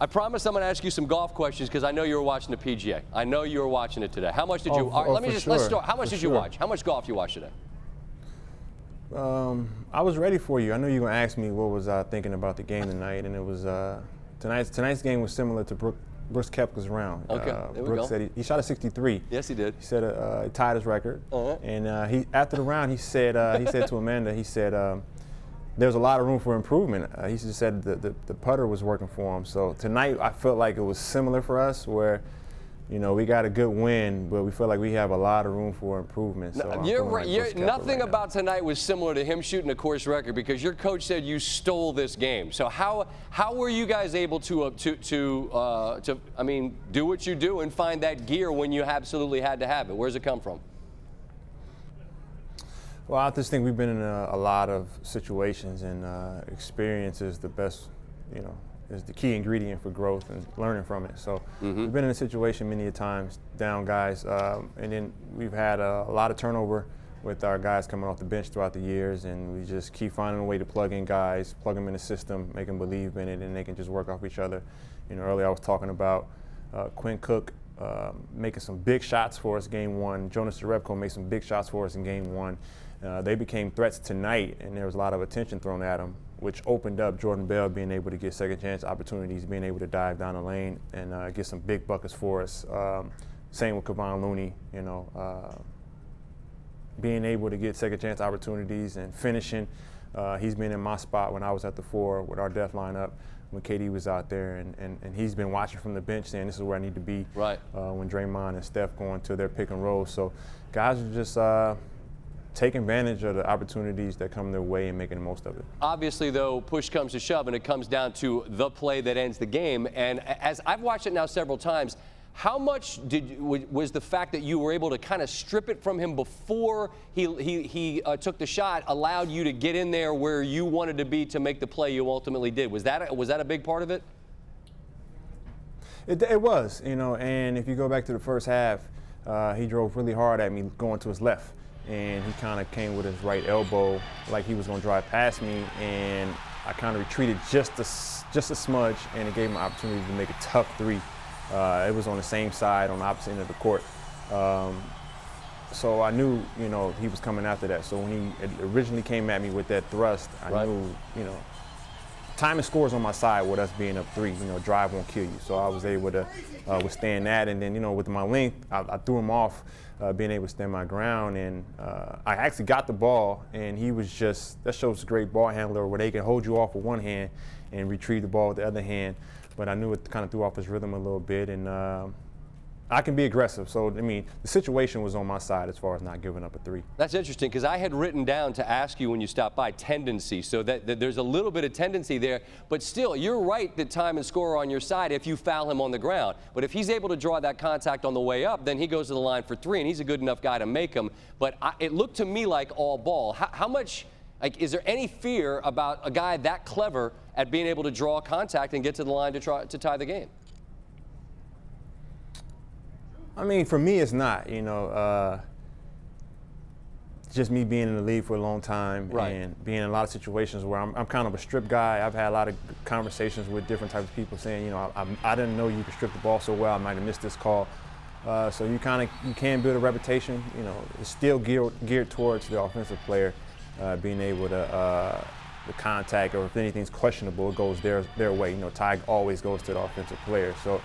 I promise I'm going to ask you some golf questions because I know you were watching the PGA. I know you were watching it today. How much did you? Let's start. How much did you watch? How much golf you watched today? I was ready for you. I knew you were going to ask me what was I thinking about the game tonight, and it was tonight's game was similar to Brooks Koepka's round. Okay, there we Brooks go. said he shot a 63. Yes, he did. He said he tied his record, and he after the round he said to Amanda, he said there's a lot of room for improvement. He just said the putter was working for him. So tonight I felt like it was similar for us, where we got a good win, but we feel like we have a lot of room for improvement. So you're right. Nothing about tonight was similar to him shooting a course record because your coach said you stole this game. So how were you guys able to do what you do and find that gear when you absolutely had to have it? Where's it come from? Well, I just think we've been in a lot of situations, and experience is the best, is the key ingredient for growth and learning from it. So we've been in a situation many a times, down guys, and then we've had a lot of turnover with our guys coming off the bench throughout the years, and we just keep finding a way to plug in guys, plug them in the system, make them believe in it, and they can just work off each other. Earlier I was talking about Quinn Cook making some big shots for us game one. Jonas Jerebko made some big shots for us in game one. They became threats tonight, and there was a lot of attention thrown at them, which opened up Jordan Bell being able to get second chance opportunities, being able to dive down the lane and get some big buckets for us. Same with Kevon Looney, being able to get second chance opportunities and finishing. He's been in my spot when I was at the 4 with our death lineup when KD was out there, and he's been watching from the bench saying this is where I need to be when Draymond and Steph go into their pick and roll. So guys are just taking advantage of the opportunities that come their way and making the most of it. Obviously, though, push comes to shove, and it comes down to the play that ends the game. And as I've watched it now several times, how much was the fact that you were able to kind of strip it from him before he took the shot allowed you to get in there where you wanted to be to make the play you ultimately did? Was that a big part of it? It was, and if you go back to the first half, he drove really hard at me going to his left. And he kind of came with his right elbow like he was going to drive past me, and I kind of retreated just a smudge, and it gave him an opportunity to make a tough three. It was on the same side, on the opposite end of the court. So I knew, he was coming after that. So when he originally came at me with that thrust, I knew, time and scores on my side with us being up 3. Drive won't kill you. So I was able to withstand that. And then, with my length, I threw him off, being able to stand my ground. And I actually got the ball, and he was that shows a great ball handler where they can hold you off with one hand and retrieve the ball with the other hand. But I knew it kind of threw off his rhythm a little bit. And I can be aggressive. So, the situation was on my side as far as not giving up a 3. That's interesting because I had written down to ask you when you stopped by tendency, so that there's a little bit of tendency there. But still, you're right that time and score are on your side if you foul him on the ground. But if he's able to draw that contact on the way up, then he goes to the line for 3, and he's a good enough guy to make them. But it looked to me like all ball. How much, is there any fear about a guy that clever at being able to draw contact and get to the line to tie the game? For me, it's not, just me being in the league for a long time and being in a lot of situations where I'm kind of a strip guy. I've had a lot of conversations with different types of people saying, I didn't know you could strip the ball so well. I might have missed this call. So you can build a reputation. It's still geared towards the offensive player being able to the contact, or if anything's questionable, it goes their way. Tie always goes to the offensive player. So.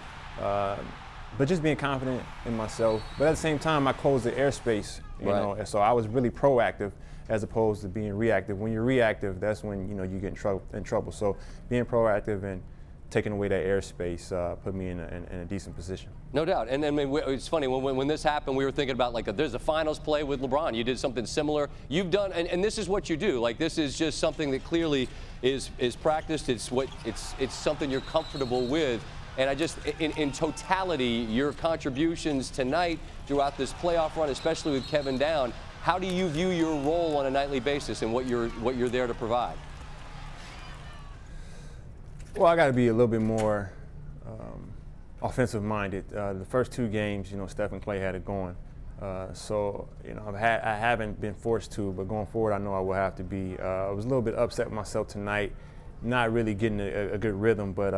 But just being confident in myself. But at the same time, I closed the airspace, and so I was really proactive as opposed to being reactive. When you're reactive, that's when, you get in trouble. So being proactive and taking away that airspace put me in a decent position. No doubt. And it's funny, when this happened, we were thinking about, there's a finals play with LeBron. You did something similar. You've done, and this is what you do. This is just something that clearly is practiced. It's something you're comfortable with. And in totality, your contributions tonight throughout this playoff run, especially with Kevin down, how do you view your role on a nightly basis and what you're there to provide? Well, I got to be a little bit more offensive-minded. The first 2 games, Steph and Clay had it going. So, I haven't been forced to, but going forward, I know I will have to be. I was a little bit upset with myself tonight, not really getting a good rhythm, but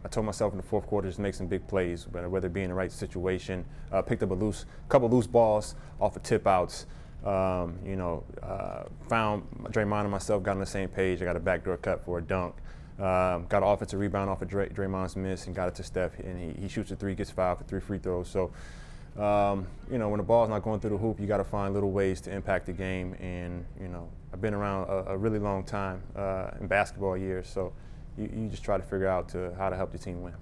I told myself in the fourth quarter just make some big plays, whether it be in the right situation. Picked up a couple loose balls off of tip outs. Found Draymond and myself got on the same page. I got a backdoor cut for a dunk. Got an offensive rebound off of Draymond's miss and got it to Steph, and he shoots a three, gets fouled for 3 free throws. So, when the ball's not going through the hoop, you got to find little ways to impact the game. And, I've been around a really long time in basketball years, so you just try to figure out how to help the team win.